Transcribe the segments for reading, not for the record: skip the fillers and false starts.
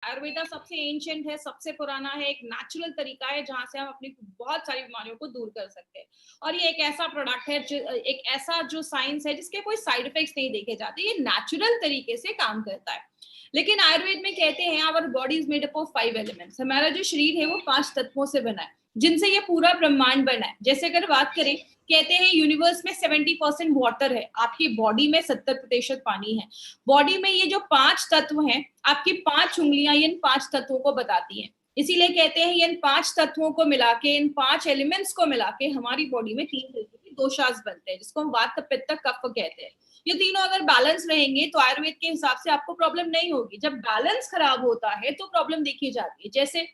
आयुर्वेदा सबसे एंशिएंट है, सबसे पुराना है, एक नेचुरल तरीका है जहां से हम अपनी बहुत सारी बीमारियों को दूर कर सकते हैं। और ये एक ऐसा प्रोडक्ट है, एक ऐसा जो साइंस है जिसके कोई साइड इफेक्ट्स नहीं देखे जाते, ये नेचुरल तरीके से काम करता है। लेकिन आयुर्वेद में कहते हैं our body is made up of 5 elements, हमारा जो शरीर है वो 5 तत्वों से बना है, जिनसे ये पूरा ब्रह्मांड बना है। जैसे अगर बात करें, कहते हैं यूनिवर्स में 70% वाटर है, आपकी बॉडी में 70% पानी है। बॉडी में ये जो 5 तत्व हैं, आपकी 5 उंगलियां इन 5 तत्वों को बताती हैं। इसीलिए कहते हैं इन 5 तत्वों को मिला के, इन 5 एलिमेंट्स को मिला के हमारी बॉडी में 3 तरीके के दोषास बनते हैं, जिसको हम वात पित्त कफ कहते हैं। ये तीनों अगर बैलेंस रहेंगे तो आयुर्वेद के हिसाब से आपको प्रॉब्लम नहीं होगी। जब बैलेंस खराब होता है तो प्रॉब्लम देखी जाती है। जैसे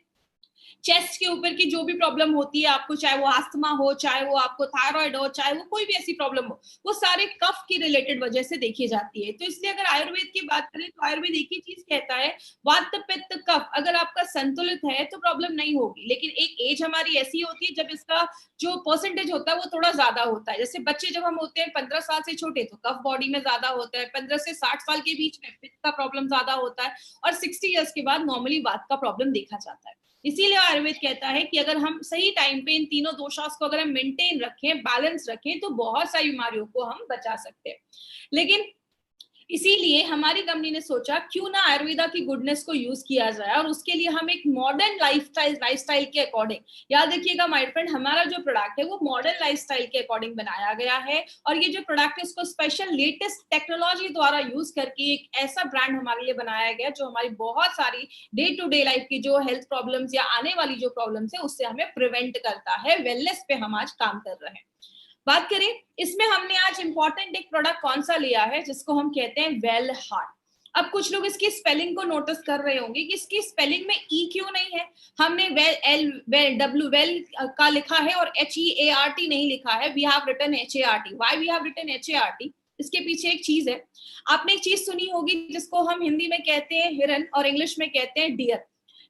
चेस्ट के ऊपर की जो भी प्रॉब्लम होती है आपको, चाहे वो अस्थमा हो, चाहे वो आपको थायराइड हो, चाहे वो कोई भी ऐसी प्रॉब्लम हो, वो सारे कफ की रिलेटेड वजह से देखी जाती है। तो इसलिए अगर आयुर्वेद की बात करें तो आयुर्वेद एक ही चीज कहता है, वात पित्त कफ अगर आपका संतुलित है तो प्रॉब्लम नहीं होगी। लेकिन एक एज हमारी ऐसी होती है जब इसका जो परसेंटेज होता है वो थोड़ा ज्यादा होता है। जैसे बच्चे जब हम होते हैं 15 साल से छोटे तो कफ बॉडी में ज्यादा होता है, 15 से 60 साल के बीच में पित्त का प्रॉब्लम ज्यादा होता है, और 60 ईयर्स के बाद नॉर्मली वात का प्रॉब्लम देखा जाता है। इसीलिए आयुर्वेद कहता है कि अगर हम सही टाइम पे इन तीनों दोषास को अगर हम मेंटेन रखें, बैलेंस रखें, तो बहुत सारी बीमारियों को हम बचा सकते हैं। लेकिन इसीलिए हमारी कंपनी ने सोचा क्यों ना आयुर्वेदा की गुडनेस को यूज किया जाए, और उसके लिए हम एक मॉडर्न लाइफस्टाइल के अकॉर्डिंग, याद रखिएगा माय फ्रेंड, हमारा जो प्रोडक्ट है वो मॉडर्न लाइफस्टाइल के अकॉर्डिंग बनाया गया है। और ये जो प्रोडक्ट है उसको स्पेशल लेटेस्ट टेक्नोलॉजी द्वारा यूज करके एक ऐसा ब्रांड हमारे लिए बनाया गया जो हमारी बहुत सारी डे टू डे लाइफ की जो हेल्थ प्रॉब्लम्स या आने वाली जो प्रॉब्लम्स है उससे हमें प्रिवेंट करता है। वेलनेस पे हम आज काम कर रहे हैं। बात करें इसमें हमने आज इंपॉर्टेंट एक प्रोडक्ट कौन सा लिया है जिसको हम कहते हैं वेल हार्ट। अब कुछ लोग इसकी स्पेलिंग को नोटिस कर रहे होंगे कि इसकी स्पेलिंग में ई क्यों नहीं है। हमने वेल का लिखा है और HEART नहीं लिखा है। We have written HART। Why we have written HART? इसके पीछे एक चीज है। आपने एक चीज सुनी होगी जिसको हम हिंदी में कहते हैं हिरन और इंग्लिश में कहते हैं डियर।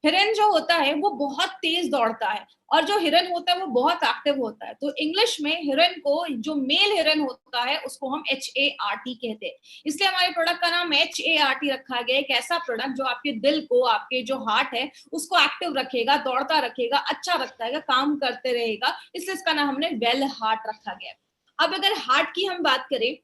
हिरन जो होता है वो बहुत तेज दौड़ता है और जो हिरन होता है वो बहुत एक्टिव होता है। तो इंग्लिश में हिरन को, जो मेल हिरन होता है उसको हम HART कहते हैं। इसलिए हमारे प्रोडक्ट का नाम HART रखा गया। एक ऐसा प्रोडक्ट जो आपके दिल को, आपके जो हार्ट है उसको एक्टिव रखेगा, दौड़ता रखेगा, अच्छा रखता है, काम करते रहेगा, इसलिए इसका नाम हमने वेल हार्ट रखा गया। अब अगर हार्ट की हम बात करें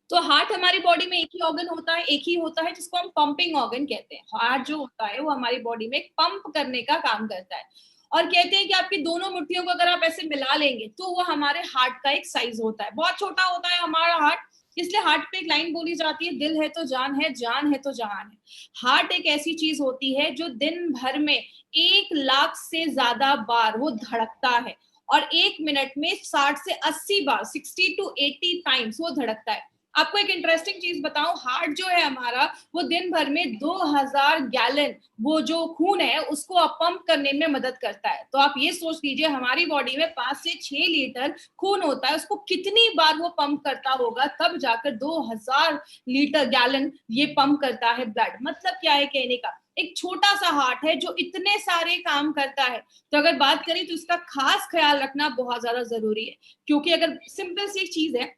तो हार्ट हमारी बॉडी में एक ही ऑर्गन होता है, एक ही होता है जिसको हम पंपिंग ऑर्गन कहते हैं। हार्ट जो होता है वो हमारी बॉडी में पंप करने का काम करता है। और कहते हैं कि आपकी दोनों मुट्ठियों को अगर आप ऐसे मिला लेंगे तो वो हमारे हार्ट का एक साइज होता है। बहुत छोटा होता है हमारा हार्ट, इसलिए हार्ट पे एक लाइन बोली जाती है, दिल है तो जान है, जान है तो जहान है। हार्ट एक ऐसी चीज होती है जो दिन भर में 1 लाख से ज्यादा बार वो धड़कता है और 1 मिनट में 60 से 80 बार, 60 to 80 टाइम्स वो धड़कता है। आपको एक इंटरेस्टिंग चीज बताऊं, हार्ट जो है हमारा वो दिन भर में 2000 गैलन वो जो खून है उसको पंप करने में मदद करता है। तो आप ये सोच लीजिए हमारी बॉडी में 5 से 6 लीटर खून होता है, उसको कितनी बार वो पंप करता होगा, तब जाकर 2000 लीटर गैलन ये पंप करता है ब्लड। मतलब क्या है कहने का, एक छोटा सा हार्ट है जो इतने सारे काम करता है। तो अगर बात करें तो इसका खास ख्याल रखना बहुत ज्यादा जरूरी है, क्योंकि अगर सिंपल सी चीज है,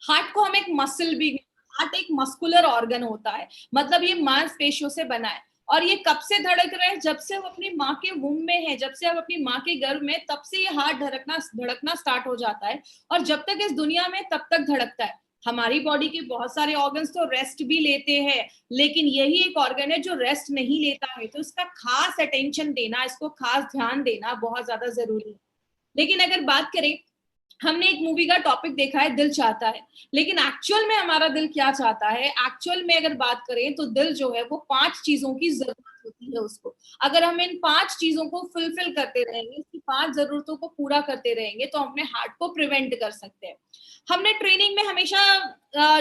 हार्ट को हम एक मसल भी, हार्ट एक मस्कुलर ऑर्गन होता है, मतलब ये मांसपेशियों से बना है। और ये कब से धड़क रहे हैं, जब से वो अपनी माँ के वूम्ब में है, जब से हम अपनी माँ के गर्भ में, तब से ये हार्ट धड़कना स्टार्ट हो जाता है और जब तक इस दुनिया में तब तक धड़कता है। हमारी बॉडी के बहुत सारे ऑर्गन्स तो रेस्ट भी लेते हैं, लेकिन यही एक ऑर्गन है जो रेस्ट नहीं लेता है। तो इसका खास अटेंशन देना, इसको खास ध्यान देना बहुत ज्यादा जरूरी है। लेकिन अगर बात करें, हमने एक मूवी का टॉपिक देखा है दिल चाहता है, लेकिन एक्चुअल में हमारा दिल क्या चाहता है? एक्चुअल में अगर बात करें तो दिल जो है वो 5 चीजों की जरूरत होती है उसको। अगर हम इन 5 चीजों को फुलफिल करते रहेंगे, इसकी 5 जरूरतों को पूरा करते रहेंगे, तो हम अपने हार्ट को प्रिवेंट कर सकते हैं। हमने ट्रेनिंग में हमेशा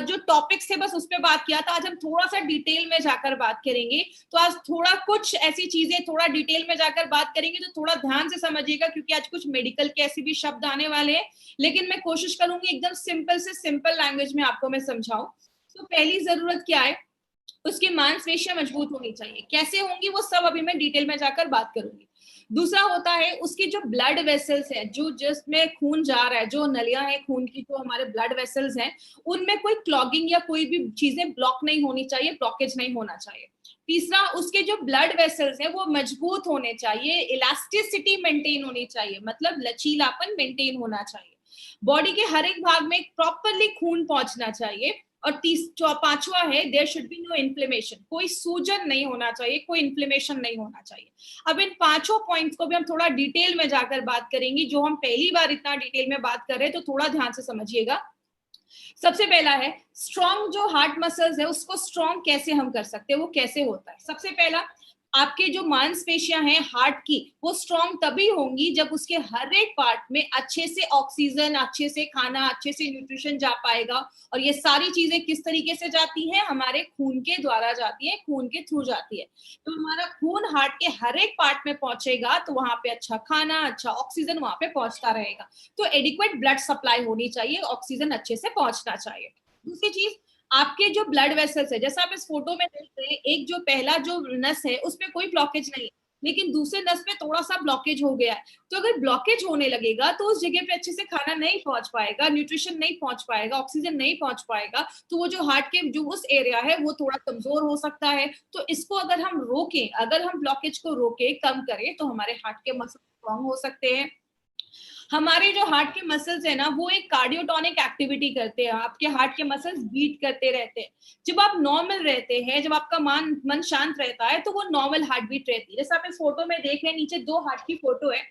जो टॉपिक्स थे बस उस पर बात किया था। आज हम थोड़ा सा डिटेल में जाकर बात करेंगे। तो आज थोड़ा कुछ ऐसी चीजें थोड़ा डिटेल में जाकर बात करेंगे, तो थोड़ा ध्यान से समझिएगा क्योंकि आज कुछ मेडिकल के ऐसे भी शब्द आने वाले हैं, लेकिन मैं कोशिश करूंगी एकदम सिंपल से सिंपल लैंग्वेज में आपको मैं समझाऊं। तो पहली जरूरत क्या है, उसकी मांसपेशियां मजबूत होनी चाहिए। कैसे होंगी वो सब अभी मैं डिटेल में जाकर बात करूंगी। दूसरा होता है उसकी जो ब्लड वेसल्स है, जो जिसमें खून जा रहा है, जो नलियां हैं खून की, जो हमारे ब्लड वेसल्स हैं, उनमें कोई क्लॉगिंग या कोई भी चीजें ब्लॉक नहीं होनी चाहिए, ब्लॉकेज नहीं होना चाहिए। तीसरा, उसके जो ब्लड वेसल्स है वो मजबूत होने चाहिए, इलास्टिसिटी मेंटेन होनी चाहिए, मतलब लचीलापन मेंटेन होना चाहिए, बॉडी के हर एक भाग में प्रॉपरली खून पहुंचना चाहिए, और पांचवा है there should be no inflammation, कोई सूजन नहीं होना चाहिए, कोई इन्फ्लेमेशन नहीं होना चाहिए। अब इन पांचों पॉइंट्स को भी हम थोड़ा डिटेल में जाकर बात करेंगे, जो हम पहली बार इतना डिटेल में बात कर रहे हैं, तो थोड़ा ध्यान से समझिएगा। सबसे पहला है स्ट्रॉन्ग, जो हार्ट मसल्स है उसको स्ट्रॉन्ग कैसे हम कर सकते हैं, वो कैसे होता है। सबसे पहला, आपके जो मांसपेशियां हैं हार्ट की, वो स्ट्रॉन्ग तभी होंगी जब उसके हर एक पार्ट में अच्छे से ऑक्सीजन, अच्छे से खाना, अच्छे से न्यूट्रिशन जा पाएगा। और ये सारी चीजें किस तरीके से जाती हैं, हमारे खून के द्वारा जाती है, खून के थ्रू जाती है। तो हमारा खून हार्ट के हर एक पार्ट में पहुंचेगा तो वहां पे अच्छा खाना, अच्छा ऑक्सीजन वहां पे पहुंचता रहेगा। तो एडिक्वेट ब्लड सप्लाई होनी चाहिए, ऑक्सीजन अच्छे से पहुंचना चाहिए। दूसरी चीज, आपके जो ब्लड वेसल्स है, जैसा आप इस फोटो में देख रहे हैं, एक जो पहला जो नस है उसमें कोई ब्लॉकेज नहीं है, लेकिन दूसरे नस में थोड़ा सा ब्लॉकेज हो गया है। तो अगर ब्लॉकेज होने लगेगा तो उस जगह पे अच्छे से खाना नहीं पहुंच पाएगा, न्यूट्रिशन नहीं पहुंच पाएगा, ऑक्सीजन नहीं पहुंच पाएगा, तो वो जो हार्ट के जो उस एरिया है वो थोड़ा कमजोर हो सकता है। तो इसको अगर हम रोकें, अगर हम ब्लॉकेज को रोके, कम करें, तो हमारे हार्ट के मसल स्ट्रॉन्ग हो सकते हैं। हमारे जो हार्ट के मसल्स है ना, वो एक कार्डियोटोनिक एक्टिविटी करते हैं, आपके हार्ट के मसल्स बीट करते रहते हैं। जब आप नॉर्मल रहते हैं, जब आपका मन शांत रहता है, तो वो नॉर्मल हार्ट बीट रहती है। जैसे आप इस फोटो में देख रहे हैं, नीचे दो हार्ट की फोटो है,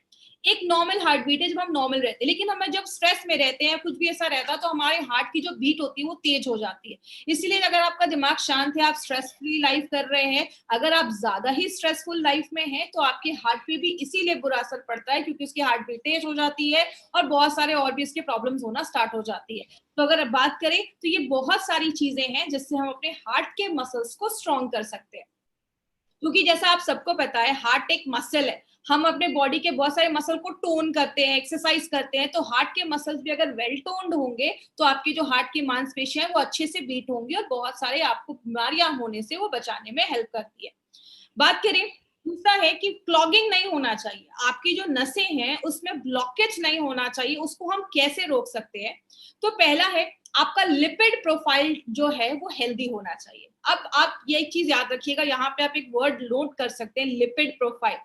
एक नॉर्मल हार्ट बीट है जब हम नॉर्मल रहते हैं, लेकिन हमें जब स्ट्रेस में रहते हैं, कुछ भी ऐसा रहता है, तो हमारे हार्ट की जो बीट होती है वो तेज हो जाती है। इसलिए अगर आपका दिमाग शांत है, आप स्ट्रेस फ्री लाइफ कर रहे हैं, अगर आप ज्यादा ही स्ट्रेसफुल लाइफ में हैं, तो आपके हार्ट पे भी इसीलिए बुरा असर पड़ता है, क्योंकि उसकी हार्ट बीट तेज हो जाती है और बहुत सारे और भी इसके प्रॉब्लम्स होना स्टार्ट हो जाती है। तो अगर अब बात करें, तो ये बहुत सारी चीजें हैं जिससे हम अपने हार्ट के मसल्स को स्ट्रॉन्ग कर सकते हैं। क्योंकि जैसा आप सबको पता है, हार्ट एक मसल है, हम अपने बॉडी के बहुत सारे मसल को टोन करते हैं, एक्सरसाइज करते हैं, तो हार्ट के मसल्स भी अगर वेल टोन्ड होंगे, तो आपकी जो हार्ट की मांसपेशियां हैं वो अच्छे से बीट होंगी, और बहुत सारे आपको बीमारियां होने से वो बचाने में हेल्प करती है। बात करें, दूसरा है कि क्लॉगिंग नहीं होना चाहिए, आपकी जो नसें हैं उसमें ब्लॉकेज नहीं होना चाहिए, उसको हम कैसे रोक सकते हैं। तो पहला है, आपका लिपिड प्रोफाइल जो है वो हेल्दी होना चाहिए। अब आप ये एक चीज याद रखिएगा, यहाँ पे आप एक वर्ड नोट कर सकते हैं, लिपिड प्रोफाइल।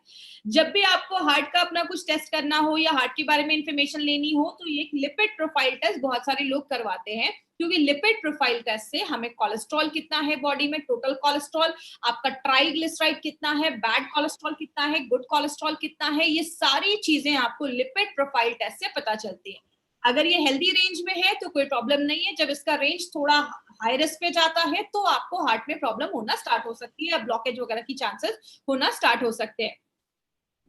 जब भी आपको हार्ट का अपना कुछ टेस्ट करना हो या हार्ट के बारे में इंफॉर्मेशन लेनी हो, तो ये लिपिड प्रोफाइल टेस्ट बहुत सारे लोग करवाते हैं, क्योंकि लिपिड प्रोफाइल टेस्ट से हमें कोलेस्ट्रॉल कितना है बॉडी में, टोटल कोलेस्ट्रॉल, आपका ट्राइग्लिसराइड कितना है, बैड कोलेस्ट्रॉल कितना है, गुड कोलेस्ट्रॉल कितना है, ये सारी चीजें आपको लिपिड प्रोफाइल टेस्ट से पता चलती है। अगर ये हेल्दी रेंज में है तो कोई प्रॉब्लम नहीं है, जब इसका रेंज थोड़ा हाई रिस्क पे जाता है तो आपको हार्ट में प्रॉब्लम होना स्टार्ट हो सकती है, या ब्लॉकेज वगैरह की चांसेस होना स्टार्ट हो सकते हैं।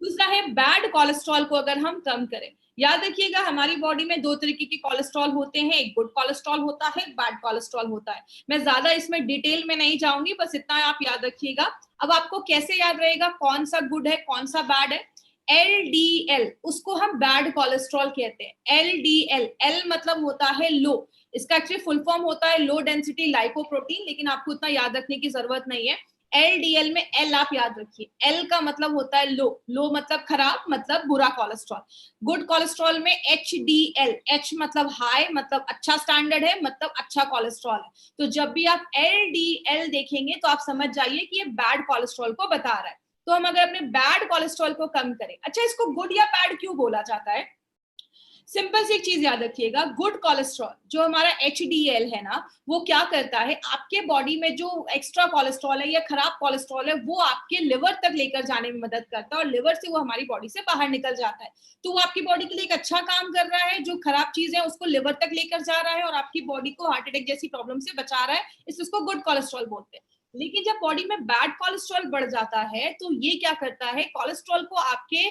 दूसरा है बैड कोलेस्ट्रॉल को अगर हम कम करें। याद रखिएगा, हमारी बॉडी में दो तरीके के कोलेस्ट्रॉल होते हैं, एक गुड कोलेस्ट्रॉल होता है, एक बैड कोलेस्ट्रॉल होता है। मैं ज्यादा इसमें डिटेल में नहीं जाऊंगी, बस इतना आप याद रखिएगा। अब आपको कैसे याद रहेगा कौन सा गुड है कौन सा बैड है। एलडीएल, उसको हम बैड कोलेस्ट्रॉल कहते हैं। एलडीएल, एल मतलब होता है लो, इसका एक्चुअली फुल फॉर्म होता है लो डेंसिटी लाइपोप्रोटीन, लेकिन आपको इतना याद रखने की जरूरत नहीं है। एलडीएल में एल आप याद रखिए, एल का मतलब होता है लो, लो मतलब खराब, मतलब बुरा कोलेस्ट्रॉल। गुड कोलेस्ट्रॉल में एच डी एल, एच मतलब हाई, मतलब अच्छा स्टैंडर्ड है, मतलब अच्छा कोलेस्ट्रॉल है। तो जब भी आप एल डी एल देखेंगे तो आप समझ जाइए कि ये बैड कोलेस्ट्रॉल को बता रहा है। तो हम अगर अपने बैड कोलेस्ट्रॉल को कम करें, अच्छा इसको गुड या बैड क्यों बोला जाता है, सिंपल सी एक चीज याद रखिएगा, गुड कोलेस्ट्रॉल जो हमारा एचडीएल है ना, वो क्या करता है, आपके बॉडी में जो एक्स्ट्रा कोलेस्ट्रॉल है या खराब कोलेस्ट्रॉल है, वो आपके लिवर तक लेकर जाने में मदद करता है, और लिवर से वो हमारी बॉडी से बाहर निकल जाता है। तो वो आपकी बॉडी के लिए एक अच्छा काम कर रहा है, जो खराब चीज है उसको लिवर तक लेकर जा रहा है और आपकी बॉडी को हार्ट अटैक जैसी प्रॉब्लम से बचा रहा है, इसलिए उसको गुड कोलेस्ट्रॉल बोलते हैं। लेकिन जब बॉडी में बैड कोलेस्ट्रॉल बढ़ जाता है, तो ये क्या करता है, कोलेस्ट्रॉल को आपके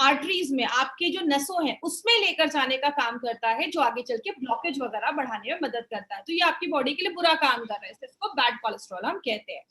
आर्टरीज में, आपके जो नसों हैं उसमें लेकर जाने का काम करता है, जो आगे चल के ब्लॉकेज वगैरह बढ़ाने में मदद करता है। तो ये आपकी बॉडी के लिए बुरा काम कर रहा है, इसको बैड कोलेस्ट्रॉल हम कहते हैं।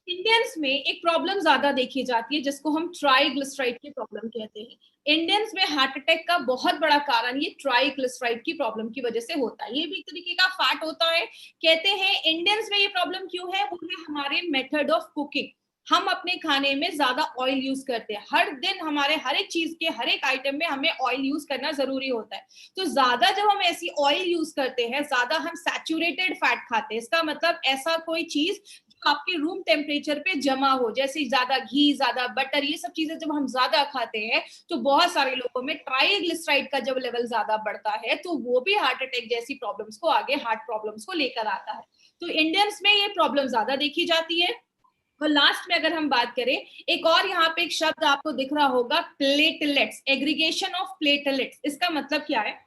इंडियंस में एक प्रॉब्लम ज्यादा देखी जाती है जिसको हम ट्राइग्लिसराइड की प्रॉब्लम कहते हैं। इंडियंस में हार्ट अटैक का बहुत बड़ा कारण ये ट्राइग्लिसराइड की प्रॉब्लम की वजह से होता है। ये भी एक तरीके का फैट होता है। कहते हैं इंडियंस में ये प्रॉब्लम क्यों है, वो है हमारे मेथड ऑफ कुकिंग। हम अपने खाने में ज्यादा ऑयल यूज करते हैं, हर दिन हमारे हर एक चीज के हर एक आइटम में हमें ऑयल यूज करना जरूरी होता है। तो ज्यादा जब हम ऐसी ऑयल यूज करते हैं, ज्यादा हम सैचुरेटेड फैट खाते हैं, इसका मतलब ऐसा कोई चीज जो आपके रूम टेम्परेचर पे जमा हो, जैसे ज्यादा घी, ज्यादा बटर, ये सब चीजें जब हम ज्यादा खाते हैं तो बहुत सारे लोगों में ट्राइग्लिसराइड का जब लेवल ज्यादा बढ़ता है तो वो भी हार्ट अटैक जैसी प्रॉब्लम्स को, आगे हार्ट प्रॉब्लम्स को लेकर आता है। तो इंडियंस में ये प्रॉब्लम ज्यादा देखी जाती है। और लास्ट में अगर हम बात करें, एक और यहाँ पे एक शब्द आपको दिख रहा होगा, प्लेटलेट्स, एग्रीगेशन ऑफ प्लेटलेट्स। इसका मतलब क्या है?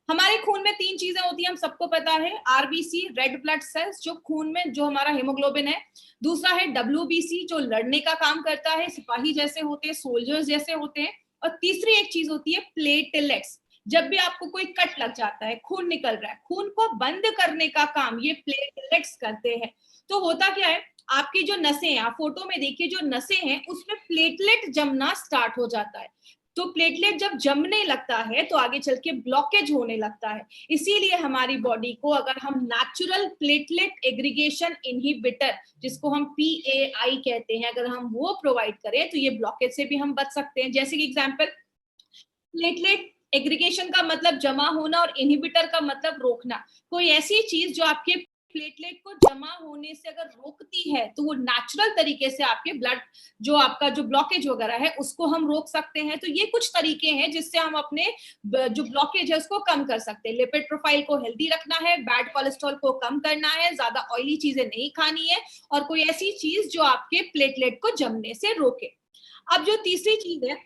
हमारे खून में 3 चीजें होती हैं, हम सबको पता है। आरबीसी, रेड ब्लड सेल्स, जो खून में जो हमारा हेमोग्लोबिन है। दूसरा है डब्ल्यूबीसी, जो लड़ने का काम करता है, सिपाही जैसे होते हैं, सोल्जर्स जैसे होते हैं। और तीसरी एक चीज होती है प्लेटलेट्स। जब भी आपको कोई कट लग जाता है, खून निकल रहा है, खून को बंद करने का काम ये प्लेटलेट्स करते हैं। तो होता क्या है, आपकी जो नसें हैं, आप फोटो में देखिए, जो नसें हैं उसमें प्लेटलेट जमना स्टार्ट हो जाता है। तो प्लेटलेट जब जमने लगता है तो आगे चल के ब्लॉकेज होने लगता है। इसीलिए हमारी बॉडी को अगर हम नेचुरल प्लेटलेट एग्रीगेशन इनहिबिटर, जिसको हम PAI कहते हैं, अगर हम वो प्रोवाइड करें तो ये ब्लॉकेज से भी हम बच सकते हैं। जैसे कि एग्जांपल, प्लेटलेट एग्रीगेशन का मतलब जमा होना और इनहिबिटर का मतलब रोकना। कोई ऐसी चीज जो आपके प्लेटलेट को जमा होने से अगर रोकती है तो वो नेचुरल तरीके से आपके ब्लड, जो आपका जो ब्लॉकेज वगैरह है, उसको हम रोक सकते हैं। तो ये कुछ तरीके हैं जिससे हम अपने जो ब्लॉकेज है उसको कम कर सकते हैं। लिपिड प्रोफाइल को हेल्दी रखना है, बैड कोलेस्ट्रॉल को कम करना है, ज्यादा ऑयली चीजें नहीं खानी है, और कोई ऐसी चीज जो आपके प्लेटलेट को जमने से रोके। अब जो तीसरी चीज है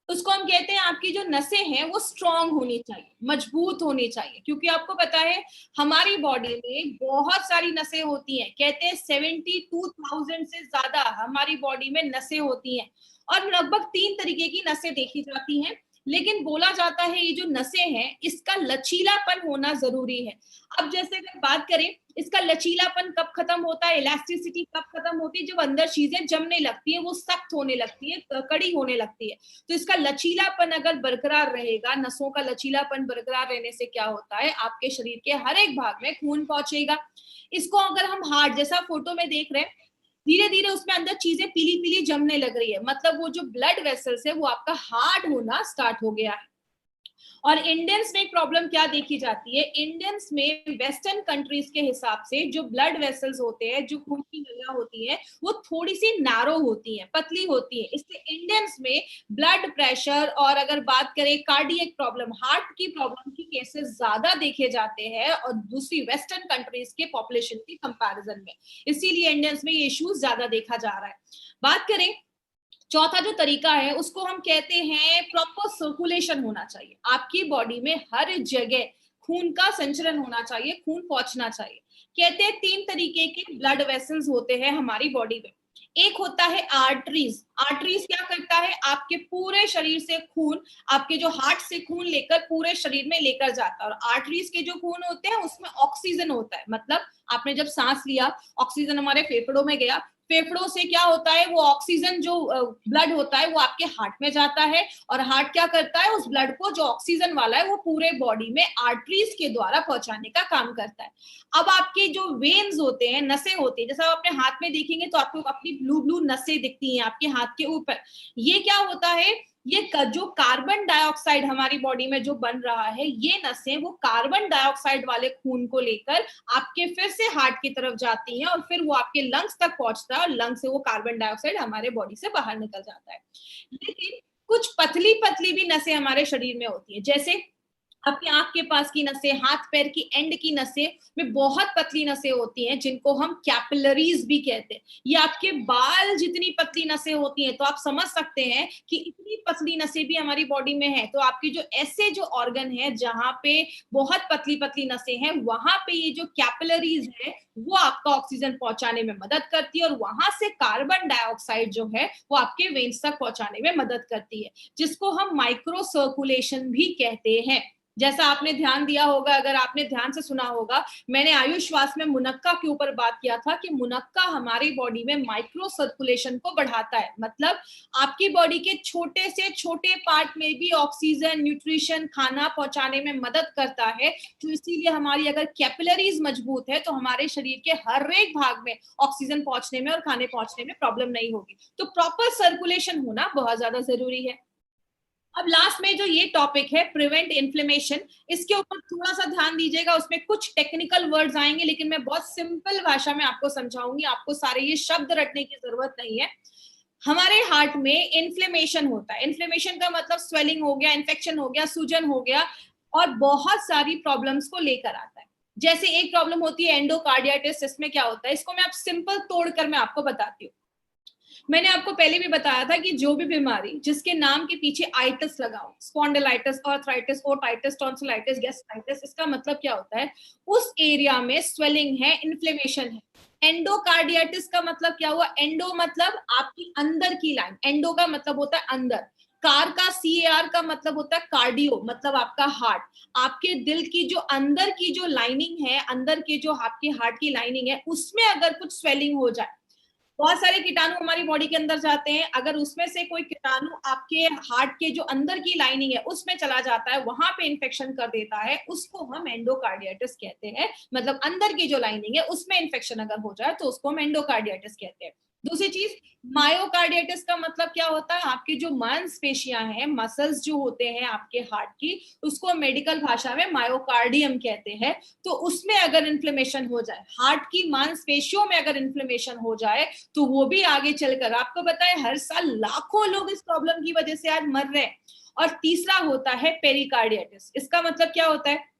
उसको हम कहते हैं, आपकी जो नसें हैं वो स्ट्रांग होनी चाहिए, मजबूत होनी चाहिए। क्योंकि आपको पता है हमारी बॉडी में बहुत सारी नसें होती हैं, कहते हैं 72,000 से ज्यादा हमारी बॉडी में नसें होती हैं। और लगभग 3 तरीके की नसें देखी जाती हैं। लेकिन बोला जाता है ये जो नसें हैं इसका लचीलापन होना जरूरी है। अब जैसे अगर बात करें, इसका लचीलापन कब खत्म होता है, इलास्टिसिटी कब खत्म होती है? जब अंदर चीजें जमने लगती है, वो सख्त होने लगती है, कड़ी होने लगती है। तो इसका लचीलापन अगर बरकरार रहेगा, नसों का लचीलापन बरकरार रहने से क्या होता है, आपके शरीर के हर एक भाग में खून पहुंचेगा। इसको अगर हम हार्ट, जैसा फोटो में देख रहे हैं, धीरे धीरे उसमें अंदर चीजें पीली पीली जमने लग रही है, मतलब वो जो ब्लड वेसल्स है वो आपका हार्ड होना स्टार्ट हो गया है। और इंडियंस में एक प्रॉब्लम क्या देखी जाती है, इंडियंस में वेस्टर्न कंट्रीज के हिसाब से जो ब्लड वेसल्स होते हैं, जो खून की नलियां होती है, वो थोड़ी सी नैरो होती है, पतली होती है। इसलिए इंडियंस में ब्लड प्रेशर और अगर बात करें कार्डियक प्रॉब्लम, हार्ट की प्रॉब्लम की केसेस ज्यादा देखे जाते हैं और दूसरी वेस्टर्न कंट्रीज के पॉपुलेशन के कंपैरिजन में। इसीलिए इंडियंस में ये इश्यूज ज्यादा देखा जा रहा है। बात करें, चौथा जो तरीका है उसको हम कहते हैं प्रॉपर सर्कुलेशन होना चाहिए। आपकी बॉडी में हर जगह खून का संचरण होना चाहिए, खून पहुंचना चाहिए। कहते हैं 3 तरीके के ब्लड वेसल्स होते हैं हमारी बॉडी में। एक होता है आर्टरीज। आर्टरीज क्या करता है, आपके पूरे शरीर से खून, आपके जो हार्ट से खून लेकर पूरे शरीर में लेकर जाता है। और आर्टरीज के जो खून होते हैं उसमें ऑक्सीजन होता है, मतलब आपने जब सांस लिया, ऑक्सीजन हमारे फेफड़ों में गया, फेफड़ों से क्या होता है, वो ऑक्सीजन जो ब्लड होता है वो आपके हार्ट में जाता है, और हार्ट क्या करता है, उस ब्लड को जो ऑक्सीजन वाला है वो पूरे बॉडी में आर्टरीज के द्वारा पहुंचाने का काम करता है। अब आपके जो वेन्स होते हैं, नसें होती है, जैसा आप अपने हाथ में देखेंगे तो आपको अपनी ब्लू ब्लू नसें दिखती हैं आपके हाथ के ऊपर। ये क्या होता है, ये जो कार्बन डाइऑक्साइड हमारी बॉडी में जो बन रहा है, ये नसें वो कार्बन डाइऑक्साइड वाले खून को लेकर आपके फिर से हार्ट की तरफ जाती हैं और फिर वो आपके लंग्स तक पहुंचता है, और लंग्स से वो कार्बन डाइऑक्साइड हमारे बॉडी से बाहर निकल जाता है। लेकिन कुछ पतली पतली भी नसें हमारे शरीर में होती है, जैसे आपकी आंख के पास की नसें, हाथ पैर की एंड की नसें में बहुत पतली नसें होती हैं जिनको हम कैपिलरीज भी कहते हैं। ये आपके बाल जितनी पतली नसें होती हैं, तो आप समझ सकते हैं कि इतनी पतली नसें भी हमारी बॉडी में है। तो आपकी जो ऐसे जो ऑर्गन है जहां पे बहुत पतली पतली नसें हैं, वहां पे ये जो कैपिलरीज है वो आपका ऑक्सीजन पहुंचाने में मदद करती है, और वहां से कार्बन डाइऑक्साइड जो है वो आपके वेन्स तक पहुंचाने में मदद करती है, जिसको हम माइक्रो सर्कुलेशन भी कहते हैं। जैसा आपने ध्यान दिया होगा, अगर आपने ध्यान से सुना होगा, मैंने आयुष श्वास में मुनक्का के ऊपर बात किया था कि मुनक्का हमारी बॉडी में माइक्रो सर्कुलेशन को बढ़ाता है, मतलब आपकी बॉडी के छोटे से छोटे पार्ट में भी ऑक्सीजन, न्यूट्रिशन, खाना पहुंचाने में मदद करता है। तो इसीलिए हमारी अगर कैपिलरीज मजबूत है तो हमारे शरीर के हर एक भाग में ऑक्सीजन पहुंचने में और खाने पहुंचने में प्रॉब्लम नहीं होगी। तो प्रॉपर सर्कुलेशन होना बहुत ज्यादा जरूरी है। अब लास्ट में जो ये टॉपिक है प्रिवेंट इन्फ्लेमेशन, इसके ऊपर थोड़ा सा ध्यान दीजिएगा, उसमें कुछ टेक्निकल वर्ड्स आएंगे लेकिन मैं बहुत सिंपल भाषा में आपको समझाऊंगी, आपको सारे ये शब्द रटने की जरूरत नहीं है। हमारे हार्ट में इन्फ्लेमेशन होता है, इन्फ्लेमेशन का मतलब स्वेलिंग हो गया, इन्फेक्शन हो गया, सूजन हो गया, और बहुत सारी प्रॉब्लम्स को लेकर आता है। जैसे एक प्रॉब्लम होती है एंडोकार्डियाटिस, इसमें क्या होता है, इसको मैं आप सिंपल तोड़कर मैं आपको बताती हूँ। मैंने आपको पहले भी बताया था कि जो भी बीमारी जिसके नाम के पीछे आइटिस लगा हो, spondylitis, arthritis, otitis, tonsillitis, gastritis, इसका मतलब क्या होता है, उस एरिया में स्वेलिंग है, इन्फ्लेमेशन है। एंडोकार्डियाटिस का मतलब क्या हुआ, एंडो मतलब आपकी अंदर की लाइन, एंडो का मतलब होता है अंदर, कार का CAR का मतलब होता है कार्डियो, मतलब आपका हार्ट, आपके दिल की जो अंदर की जो लाइनिंग है, अंदर के जो आपके हार्ट की लाइनिंग है, उसमें अगर कुछ स्वेलिंग हो जाए, बहुत सारे कीटाणु हमारी बॉडी के अंदर जाते हैं, अगर उसमें से कोई कीटाणु आपके हार्ट के जो अंदर की लाइनिंग है उसमें चला जाता है, वहां पे इन्फेक्शन कर देता है, उसको हम एंडोकार्डियाटिस कहते हैं। मतलब अंदर की जो लाइनिंग है उसमें इन्फेक्शन अगर हो जाए तो उसको हम एंडोकार्डियाटिस कहते हैं। दूसरी चीज, मायोकार्डियाटिस का मतलब क्या होता है, आपकी जो मांसपेशियां हैं, मसल्स जो होते हैं आपके हार्ट की, उसको मेडिकल भाषा में मायोकार्डियम कहते हैं। तो उसमें अगर इन्फ्लेमेशन हो जाए, हार्ट की मांसपेशियों में अगर इन्फ्लेमेशन हो जाए, तो वो भी आगे चलकर, आपको पता है हर साल लाखों लोग इस प्रॉब्लम की वजह से आज मर रहे हैं। और तीसरा होता है पेरिकार्डियाटिस, इसका मतलब क्या होता है,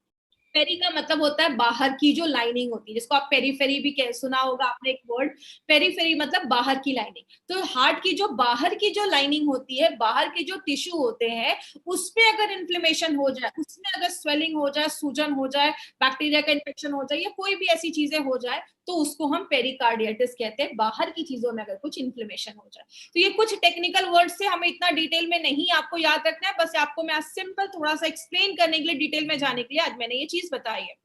पेरी का मतलब होता है बाहर की जो लाइनिंग होती है, जिसको आप पेरीफेरी भी सुना होगा आपने एक वर्ड, पेरीफेरी मतलब बाहर की लाइनिंग। तो हार्ट की जो बाहर की जो लाइनिंग होती है, बाहर के जो टिश्यू होते हैं, उसमें अगर इन्फ्लेमेशन हो जाए, उसमें अगर स्वेलिंग हो जाए, सूजन हो जाए, बैक्टीरिया का इन्फेक्शन हो जाए, या कोई भी ऐसी चीजें हो जाए, तो उसको हम पेरिकार्डियाटिस कहते हैं, बाहर की चीजों में अगर कुछ इन्फ्लेमेशन हो जाए। तो ये कुछ टेक्निकल वर्ड से हमें इतना डिटेल में नहीं आपको याद रखना है, बस आपको मैं सिंपल थोड़ा सा एक्सप्लेन करने के लिए, डिटेल में जाने के लिए आज मैंने ये चीज बताई है।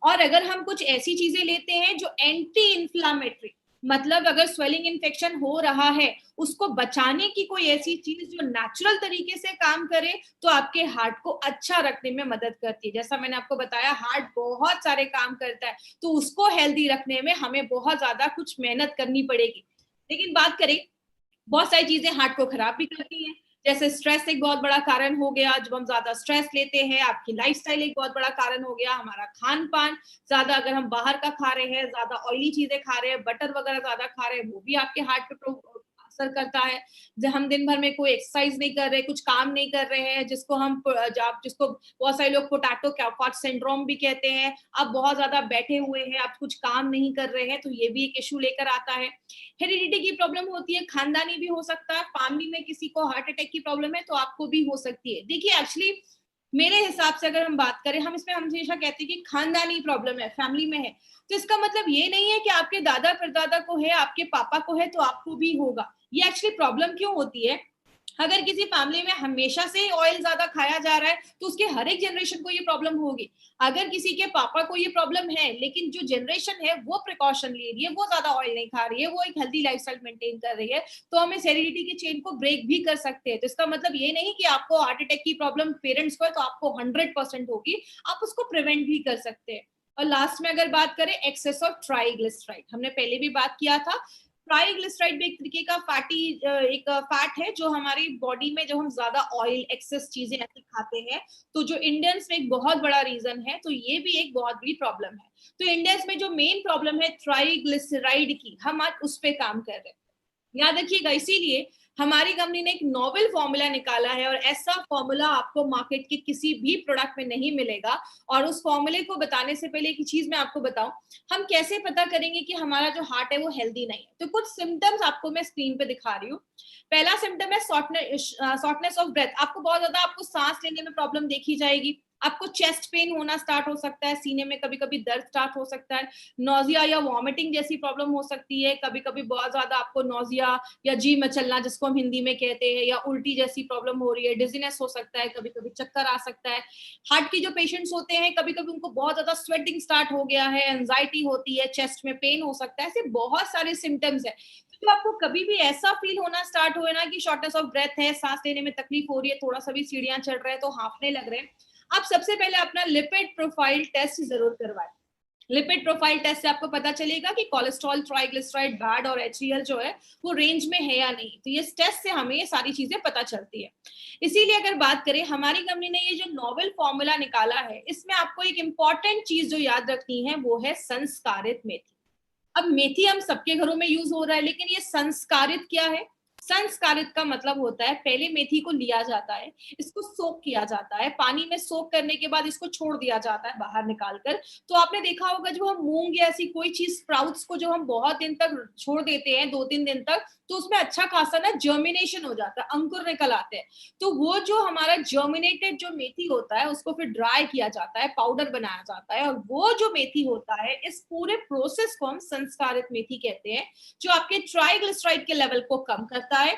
और अगर हम कुछ ऐसी चीजें लेते हैं जो एंटी इंफ्लामेटरी, मतलब अगर स्वेलिंग इन्फेक्शन हो रहा है, उसको बचाने की कोई ऐसी चीज जो नेचुरल तरीके से काम करे, तो आपके हार्ट को अच्छा रखने में मदद करती है। जैसा मैंने आपको बताया, हार्ट बहुत सारे काम करता है, तो उसको हेल्दी रखने में हमें बहुत ज्यादा कुछ मेहनत करनी पड़ेगी। लेकिन बात करें, बहुत सारी चीजें हार्ट को खराब भी करती हैं, जैसे स्ट्रेस एक बहुत बड़ा कारण हो गया, जब हम ज्यादा स्ट्रेस लेते हैं, आपकी लाइफस्टाइल एक बहुत बड़ा कारण हो गया, हमारा खान पान ज्यादा, अगर हम बाहर का खा रहे हैं, ज्यादा ऑयली चीजें खा रहे हैं, बटर वगैरह ज्यादा खा रहे हैं, वो भी आपके हार्ट पे असर करता है। जब हम दिन भर में कोई एक्सरसाइज नहीं कर रहे, कुछ काम नहीं कर रहे हैं, जिसको बहुत सारे लोग पोटैटो कैफॉट सिंड्रोम भी कहते हैं, आप बहुत ज्यादा बैठे हुए हैं, आप कुछ काम नहीं कर रहे हैं, तो ये भी एक इशू लेकर आता है। हेरिडिटी की प्रॉब्लम होती है, खानदानी भी हो सकता है, फैमिली में किसी को हार्ट अटैक की प्रॉब्लम है तो आपको भी हो सकती है। देखिए एक्चुअली मेरे हिसाब से अगर हम बात करें, हम इसमें हमेशा कहते हैं कि खानदानी प्रॉब्लम है, फैमिली में है, तो इसका मतलब ये नहीं है कि आपके दादा परदादा को है, आपके पापा को है, तो आपको भी होगा। ये एक्चुअली प्रॉब्लम क्यों होती है, अगर किसी फैमिली में हमेशा से ऑयल ज्यादा खाया जा रहा है, तो उसके हर एक जनरेशन को ये प्रॉब्लम होगी। अगर किसी के पापा को ये प्रॉब्लम है, लेकिन जो जनरेशन है वो प्रिकॉशन ले रही है, वो ज्यादा ऑयल नहीं खा रही है, वो एक हेल्दी लाइफस्टाइल मेंटेन कर रही है, तो हम इस हेरिडिटी की चेन को ब्रेक भी कर सकते हैं। तो इसका मतलब ये नहीं कि आपको हार्ट अटैक की प्रॉब्लम पेरेंट्स को है तो आपको 100% होगी, आप उसको प्रिवेंट भी कर सकते हैं। और लास्ट में अगर बात करें, एक्सेस ऑफ ट्राइग्लिसराइड, हमने पहले भी बात किया था। ट्राइग्लिसराइड भी एक तरीके का एक फैट है जो हमारी बॉडी में, जब हम ज्यादा ऑयल एक्सेस चीजें ऐसे खाते हैं, तो जो इंडियंस में एक बहुत बड़ा रीजन है, तो ये भी एक बहुत बड़ी प्रॉब्लम है। तो इंडियंस में जो मेन प्रॉब्लम है ट्राइग्लिसराइड की, हम आज उस पर काम कर रहे हैं। याद रखिएगा, इसीलिए हमारी कंपनी ने एक नोवेल फॉर्मूला निकाला है, और ऐसा फॉर्मूला आपको मार्केट के किसी भी प्रोडक्ट में नहीं मिलेगा। और उस फॉर्मूले को बताने से पहले एक चीज मैं आपको बताऊं, हम कैसे पता करेंगे कि हमारा जो हार्ट है वो हेल्दी नहीं है। तो कुछ सिम्टम्स आपको मैं स्क्रीन पे दिखा रही हूँ। पहला सिम्टम है शॉर्टनेस ऑफ ब्रेथ, आपको बहुत ज्यादा आपको सांस लेने में प्रॉब्लम देखी जाएगी, आपको चेस्ट पेन होना स्टार्ट हो सकता है, सीने में कभी कभी दर्द स्टार्ट हो सकता है, नोजिया या वॉमिटिंग जैसी प्रॉब्लम हो सकती है, कभी कभी बहुत ज्यादा आपको नोजिया या जी मचलना जिसको हम हिंदी में कहते हैं, या उल्टी जैसी प्रॉब्लम हो रही है, डिजीनेस हो सकता है, कभी कभी चक्कर आ सकता है। हार्ट की जो पेशेंट्स होते हैं, कभी कभी उनको बहुत ज्यादा स्वेटिंग स्टार्ट हो गया है, एंजाइटी होती है, चेस्ट में पेन हो सकता है, ऐसे बहुत सारे सिम्टम्स है। तो आपको कभी भी ऐसा फील होना स्टार्ट हो ना कि शॉर्टनेस ऑफ ब्रेथ है, सांस लेने में तकलीफ हो रही है, थोड़ा सा भी सीढ़ियां चढ़ रहे हैं तो हांफने लग रहे हैं, आप सबसे पहले अपना लिपिड प्रोफाइल टेस्ट जरूर करवाएं। लिपिड प्रोफाइल टेस्ट से आपको पता चलेगा कि कोलेस्ट्रॉल, ट्राइग्लिसराइड, बैड और एचडीएल जो है वो रेंज में है या नहीं। तो ये टेस्ट से हमें ये सारी चीजें पता चलती है। इसीलिए अगर बात करें, हमारी कंपनी ने ये जो नोवेल फॉर्मूला निकाला है, इसमें आपको एक इंपॉर्टेंट चीज जो याद रखनी है वो है संस्कारित मेथी। अब मेथी हम सबके घरों में यूज हो रहा है, लेकिन ये संस्कारित क्या है? संस्कारित का मतलब होता है पहले मेथी को लिया जाता है, इसको सोक किया जाता है, पानी में सोक करने के बाद इसको छोड़ दिया जाता है बाहर निकाल कर। तो आपने देखा होगा जब हम मूंग या ऐसी कोई चीज स्प्राउट्स को जब हम बहुत दिन तक छोड़ देते हैं, 2-3 दिन तक, तो उसमें अच्छा खासा ना जर्मिनेशन हो जाता है, अंकुर निकल आते हैं। तो वो जो हमारा जर्मिनेटेड जो मेथी होता है उसको फिर ड्राई किया जाता है, पाउडर बनाया जाता है, और वो जो मेथी होता है, इस पूरे प्रोसेस को हम संस्कारित मेथी कहते हैं, जो आपके ट्राइग्लिसराइड के लेवल को कम करता है,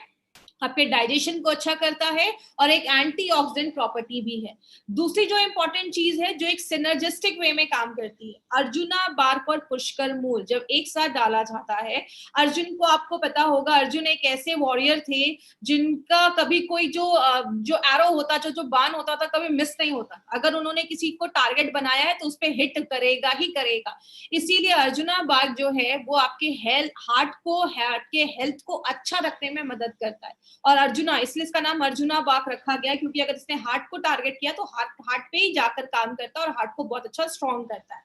आपके डाइजेशन को अच्छा करता है, और एक एंटीऑक्सीडेंट प्रॉपर्टी भी है। दूसरी जो इंपॉर्टेंट चीज है जो एक सिनर्जिस्टिक वे में काम करती है, अर्जुना, बार्क और पुष्कर मूल जब एक साथ डाला जाता है, अर्जुन को आपको पता होगा, अर्जुन एक ऐसे वॉरियर थे जिनका कभी कोई जो एरो होता, जो बाण होता था, कभी मिस नहीं होता। अगर उन्होंने किसी को टारगेट बनाया है तो उस पर हिट करेगा ही करेगा। इसीलिए अर्जुना बार्क जो है वो आपके हार्ट के हेल्थ को अच्छा रखने में मदद करता है। और अर्जुना, इसलिए इसका नाम अर्जुना बाग रखा गया, क्योंकि अगर इसने हार्ट को टारगेट किया तो हार्ट पे ही जाकर काम करता है और हार्ट को बहुत अच्छा स्ट्रॉन्ग करता है।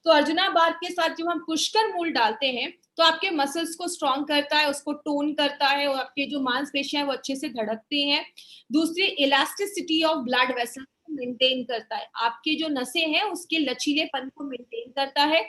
तो अर्जुना बाग के साथ जब हम पुष्कर मूल डालते हैं तो आपके मसल्स को स्ट्रॉन्ग करता है, उसको टोन करता है, और आपके जो मांसपेशियां हैं वो अच्छे से धड़कती हैं। दूसरी, इलास्टिसिटी ऑफ ब्लड वेसल को मेंटेन करता है, आपके जो नसें हैं उसके लचीलेपन को मेंटेन करता है।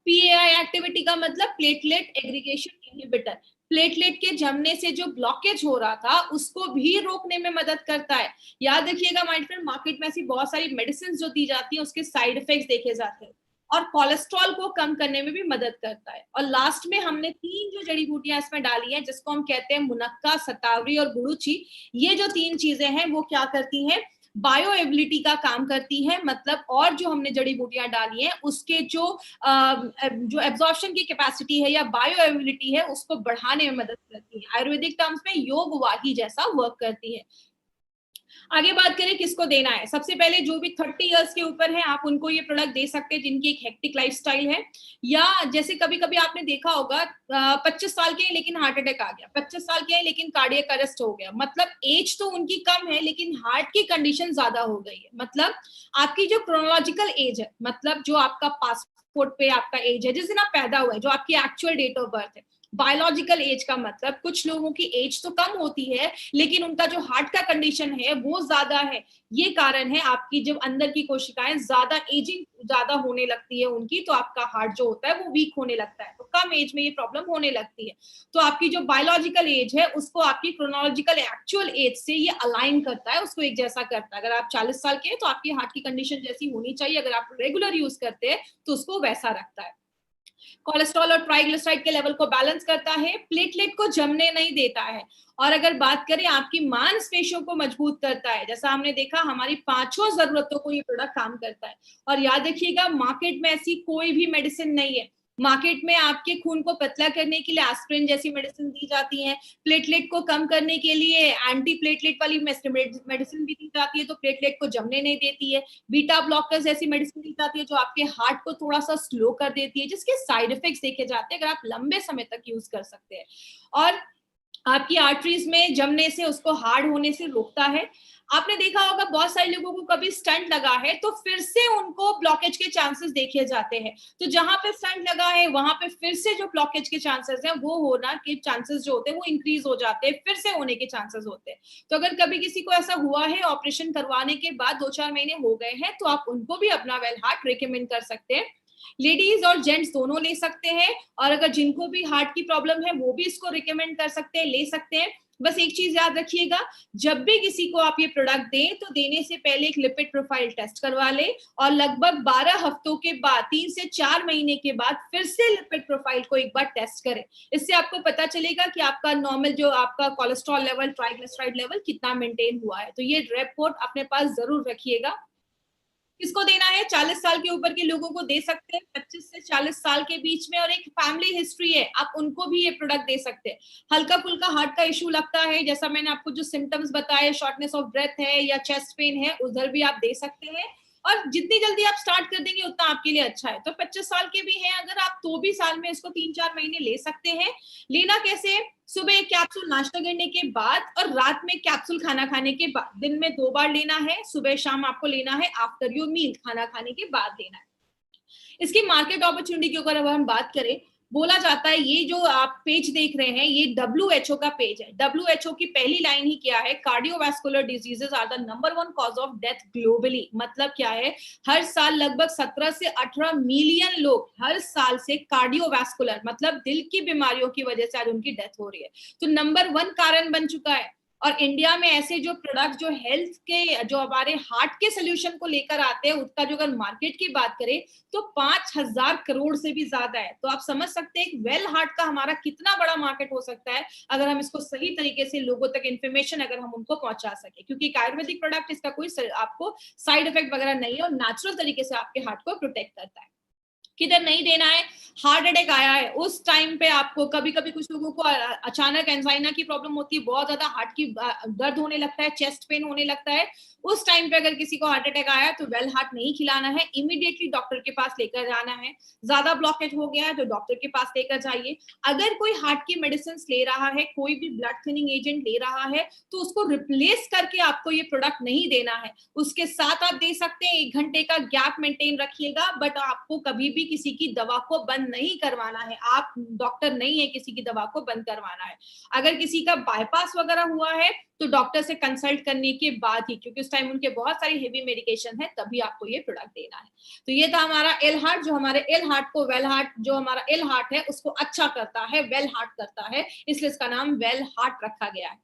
पीएआई एक्टिविटी का मतलब प्लेटलेट एग्रीगेशन इनहिबिटर, प्लेटलेट के जमने से जो ब्लॉकेज हो रहा था उसको भी रोकने में मदद करता है। याद रखिएगा माय फ्रेंड, मार्केट में ऐसी बहुत सारी मेडिसिन जो दी जाती है उसके साइड इफेक्ट्स देखे जाते हैं, और कोलेस्ट्रॉल को कम करने में भी मदद करता है। और लास्ट में हमने 3 जो जड़ी बूटियां इसमें डाली हैं, जिसको हम कहते हैं मुनक्का, सतावरी और गुड़ुची। ये जो 3 चीजें हैं वो क्या करती हैं? बायो एबिलिटी का काम करती है। मतलब और जो हमने जड़ी बूटियां डाली हैं उसके जो एब्जॉर्प्शन की कैपेसिटी है या बायो एबिलिटी है उसको बढ़ाने में मदद करती है। आयुर्वेदिक टर्म्स में योग वाही जैसा वर्क करती है। आगे बात करें किसको देना है, सबसे पहले जो भी 30 इयर्स के ऊपर है आप उनको ये प्रोडक्ट दे सकते हैं जिनकी एक हेक्टिक लाइफस्टाइल है, या जैसे कभी कभी आपने देखा होगा 25 साल के हैं लेकिन हार्ट अटैक आ गया, 25 साल के हैं लेकिन कार्डियक अरेस्ट हो गया, मतलब एज तो उनकी कम है लेकिन हार्ट की कंडीशन ज्यादा हो गई है। मतलब आपकी जो क्रोनोलॉजिकल एज है, मतलब जो आपका पासपोर्ट पे आपका एज है जिस दिन आप पैदा हुए, जो आपकी एक्चुअल डेट ऑफ बर्थ है। बायोलॉजिकल एज का मतलब कुछ लोगों की एज तो कम होती है लेकिन उनका जो हार्ट का कंडीशन है वो ज्यादा है। ये कारण है, आपकी जब अंदर की कोशिकाएं ज्यादा एजिंग ज्यादा होने लगती है उनकी, तो आपका हार्ट जो होता है वो वीक होने लगता है, तो कम एज में ये प्रॉब्लम होने लगती है। तो आपकी जो बायोलॉजिकल एज है उसको आपकी क्रोनोलॉजिकल एक्चुअल एज से ये अलाइन करता है, उसको एक जैसा करता है। अगर आप 40 साल के हैं तो आपकी हार्ट की कंडीशन जैसी होनी चाहिए, अगर आप रेगुलर यूज करते हैं तो उसको वैसा रखता है। कोलेस्ट्रॉल और ट्राइग्लिसराइड के लेवल को बैलेंस करता है, प्लेटलेट को जमने नहीं देता है, और अगर बात करें आपकी मांसपेशियों को मजबूत करता है। जैसा हमने देखा हमारी 5 जरूरतों को ये प्रोडक्ट काम करता है। और याद रखिएगा मार्केट में ऐसी कोई भी मेडिसिन नहीं है, मार्केट में आपके खून को पतला करने के लिए एस्पिरिन जैसी मेडिसिन दी जाती है, प्लेटलेट को कम करने के लिए एंटी प्लेटलेट वाली मेडिसिन भी दी जाती है, तो प्लेटलेट को जमने नहीं देती है। बीटा ब्लॉकर्स जैसी मेडिसिन दी जाती है जो आपके हार्ट को थोड़ा सा स्लो कर देती है, जिसके साइड इफेक्ट्स देखे जाते हैं, अगर आप लंबे समय तक यूज कर सकते हैं। और आपकी आर्टरीज में जमने से, उसको हार्ड होने से रोकता है। आपने देखा होगा बहुत सारे लोगों को कभी स्टंट लगा है तो फिर से उनको ब्लॉकेज के चांसेस देखे जाते हैं, तो जहां पे स्टंट लगा है वहां पे फिर से जो ब्लॉकेज के चांसेस हैं वो होना के चांसेस जो होते हैं वो इंक्रीज हो जाते हैं, फिर से होने के चांसेस होते हैं। तो अगर कभी किसी को ऐसा हुआ है ऑपरेशन करवाने के बाद 2-4 महीने हो गए हैं तो आप उनको भी अपना वेल हार्ट रिकमेंड कर सकते हैं। लेडीज और जेंट्स दोनों ले सकते हैं, और अगर जिनको भी हार्ट की प्रॉब्लम है वो भी इसको रिकमेंड कर सकते हैं, ले सकते हैं। बस एक चीज याद रखिएगा, जब भी किसी को आप ये प्रोडक्ट दें तो देने से पहले एक लिपिड प्रोफाइल टेस्ट करवा ले, और लगभग 12 हफ्तों के बाद, 3 से 4 महीने के बाद फिर से लिपिड प्रोफाइल को एक बार टेस्ट करें। इससे आपको पता चलेगा कि आपका नॉर्मल जो आपका कोलेस्ट्रॉल लेवल, ट्राइग्लिसराइड लेवल कितना मेंटेन हुआ है। तो ये रिपोर्ट अपने पास जरूर रखिएगा। किसको देना है? 40 साल के ऊपर के लोगों को दे सकते हैं, 25 से 40 साल के बीच में, और एक फैमिली हिस्ट्री है आप उनको भी ये प्रोडक्ट दे सकते हैं। हल्का फुल्का हार्ट का इशू लगता है, जैसा मैंने आपको जो सिम्टम्स बताए, शॉर्टनेस ऑफ ब्रेथ है या चेस्ट पेन है, उधर भी आप दे सकते हैं। और जितनी जल्दी आप स्टार्ट कर देंगे उतना आपके लिए अच्छा है। तो 25 साल के भी हैं अगर आप, तो भी साल में इसको 3-4 महीने ले सकते हैं। लेना कैसे? सुबह एक कैप्सूल नाश्ता करने के बाद और रात में कैप्सूल खाना खाने के बाद, दिन में 2 बार लेना है, सुबह शाम आपको लेना है, आफ्टर योर मील, खाना खाने के बाद लेना है। इसकी मार्केट अपॉर्चुनिटी की अगर हम बात करें, बोला जाता है, ये जो आप पेज देख रहे हैं ये WHO का पेज है। WHO की पहली लाइन ही क्या है? Cardiovascular diseases are the number 1 cause of death globally. मतलब क्या है? हर साल लगभग 17 से 18 मिलियन लोग हर साल से कार्डियोवास्कुलर मतलब दिल की बीमारियों की वजह से आज उनकी डेथ हो रही है। तो नंबर 1 कारण बन चुका है। और इंडिया में ऐसे जो प्रोडक्ट जो हेल्थ के, जो हमारे हार्ट के सोल्यूशन को लेकर आते हैं, उसका जो अगर मार्केट की बात करें तो 5,000 करोड़ से भी ज्यादा है। तो आप समझ सकते हैं वेल हार्ट का हमारा कितना बड़ा मार्केट हो सकता है अगर हम इसको सही तरीके से लोगों तक इन्फॉर्मेशन अगर हम उनको पहुंचा सके, क्योंकि आयुर्वेदिक प्रोडक्ट इसका कोई आपको साइड इफेक्ट वगैरह नहीं है और नेचुरल तरीके से आपके हार्ट को प्रोटेक्ट करता है। किधर नहीं देना है? हार्ट अटैक आया है उस टाइम पे आपको, कभी कभी कुछ लोगों को अचानक एंजाइना की प्रॉब्लम होती है, बहुत ज्यादा हार्ट की दर्द होने लगता है, चेस्ट पेन होने लगता है, उस टाइम पे अगर किसी को हार्ट अटैक आया तो वेल हार्ट नहीं खिलाना है, इमीडिएटली डॉक्टर के पास लेकर जाना है। ज्यादा ब्लॉकेज हो गया है तो डॉक्टर के पास लेकर जाइए। अगर कोई हार्ट की मेडिसिन ले रहा है, कोई भी ब्लड थिनिंग एजेंट ले रहा है, तो उसको रिप्लेस करके आपको ये प्रोडक्ट नहीं देना है। उसके साथ आप दे सकते हैं, 1 घंटे का गैप मेंटेन रखिएगा, बट आपको कभी भी किसी की दवा को बंद नहीं करवाना है। आप डॉक्टर नहीं है किसी की दवा को बंद करवाना है। अगर किसी का बाईपास वगैरह हुआ है तो डॉक्टर से कंसल्ट करने के बाद ही, क्योंकि उस टाइम उनके बहुत सारी हेवी मेडिकेशन है, तभी आपको ये प्रोडक्ट देना है। तो ये था हमारा एल हार्ट, जो हमारे एल हार्ट को वेल हार्ट, जो हमारा एल हार्ट है उसको अच्छा करता है, वेल हार्ट करता है, इसलिए इसका नाम वेल हार्ट रखा गया है।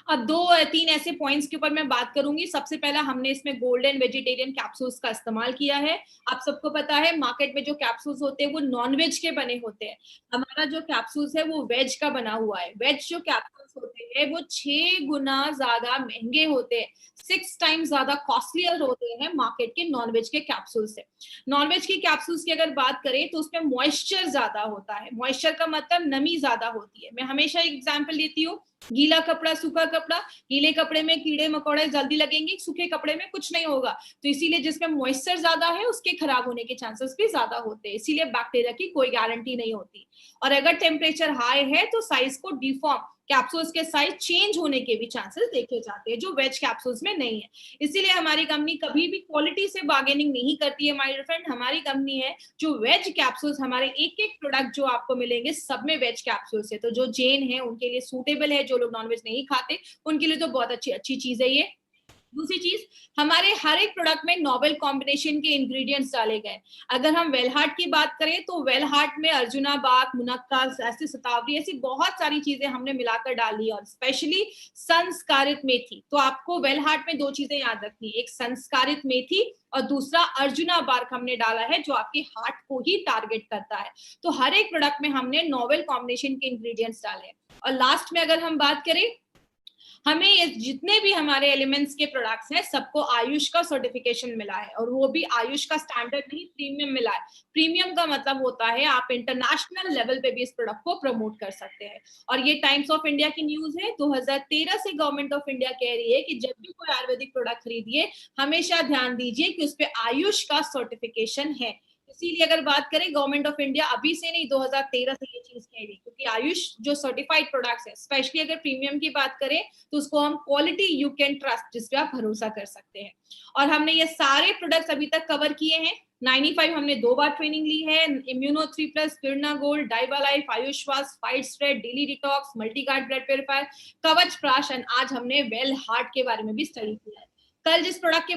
अब 2-3 ऐसे पॉइंट्स के ऊपर मैं बात करूंगी। सबसे पहला, हमने इसमें गोल्डन वेजिटेरियन कैप्सूल्स का इस्तेमाल किया है। आप सबको पता है मार्केट में जो कैप्सूल्स होते हैं वो नॉन वेज के बने होते हैं। हमारा जो कैप्सूल्स है वो वेज का बना हुआ है। वेज जो कैप्सूल्स होते हैं वो 6 गुना ज्यादा महंगे होते हैं, 6 टाइम्स ज्यादा कॉस्टलियर होते हैं मार्केट के नॉनवेज के कैप्सूल से। नॉनवेज के कैप्सूल्स की अगर बात करें तो उसमें मॉइस्चर ज्यादा होता है। मॉइस्चर का मतलब नमी ज्यादा होती है। मैं हमेशा एक एग्जांपल देती हूँ, गीला कपड़ा, सूखा कपड़ा। गीले कपड़े में कीड़े मकोड़े जल्दी लगेंगे, सूखे कपड़े में कुछ नहीं होगा। तो इसीलिए जिसमें मॉइस्चर ज्यादा है उसके खराब होने के चांसेस भी ज्यादा होते हैं, इसीलिए बैक्टीरिया की कोई गारंटी नहीं होती। और अगर टेम्परेचर हाई है तो साइज को डिफॉर्म, कैप्सूल्स के साइज चेंज होने के भी चांसेस देखे जाते हैं, जो वेज कैप्सूल्स में नहीं है। इसीलिए हमारी कंपनी कभी भी क्वालिटी से बार्गेनिंग नहीं करती है माय फ्रेंड। हमारी कंपनी है जो वेज कैप्सूल्स, हमारे एक एक प्रोडक्ट जो आपको मिलेंगे सब में वेज कैप्सूल्स है। तो जो जैन है उनके लिए सूटेबल है, जो लोग नॉनवेज नहीं खाते उनके लिए तो बहुत अच्छी चीज है ये। दूसरी चीज, हमारे हर एक प्रोडक्ट में नोवेल कॉम्बिनेशन के इंग्रेडिएंट्स डाले गए। अगर हम वेल हार्ट की बात करें तो वेल हार्ट में अर्जुना बाग, मुनक्का, ऐसी शतावरी, ऐसी बहुत सारी चीजें हमने मिलाकर डाली, और स्पेशली संस्कारित मेथी। तो आपको वेल हार्ट में 2 चीजें याद रखनी है, एक संस्कारित मेथी और दूसरा अर्जुना बार्क हमने डाला है, जो आपके हार्ट को ही टारगेट करता है। तो हर एक प्रोडक्ट में हमने नोवेल कॉम्बिनेशन के इंग्रेडिएंट्स डाले हैं। और लास्ट में अगर हम बात करें, हमें ये जितने भी हमारे एलिमेंट्स के प्रोडक्ट्स हैं सबको आयुष का सर्टिफिकेशन मिला है, और वो भी आयुष का स्टैंडर्ड नहीं, प्रीमियम मिला है। प्रीमियम का मतलब होता है आप इंटरनेशनल लेवल पे भी इस प्रोडक्ट को प्रमोट कर सकते हैं। और ये टाइम्स ऑफ इंडिया की न्यूज है, 2013 से गवर्नमेंट ऑफ इंडिया कह रही है कि जब भी कोई आयुर्वेदिक प्रोडक्ट खरीदिए हमेशा ध्यान दीजिए कि उस पर आयुष का सर्टिफिकेशन है। इसीलिए अगर बात करें, गवर्नमेंट ऑफ इंडिया अभी से नहीं 2013 से ये चीज कह रही, क्योंकि आयुष जो सर्टिफाइड प्रोडक्ट्स है, स्पेशली अगर प्रीमियम की बात करें तो उसको हम क्वालिटी यू कैन ट्रस्ट, जिस पे आप भरोसा कर सकते हैं। और हमने ये सारे प्रोडक्ट्स अभी तक कवर किए हैं। 95 हमने 2 बार ट्रेनिंग ली है, इम्यूनो 3+, पिरना gold, diva life, Ayushwas, fight straight, daily detox, multiguard blood purifier, Kavach Prash, and आज हमने वेल हार्ट के बारे में भी स्टडी किया है। कल जिस प्रोडक्ट के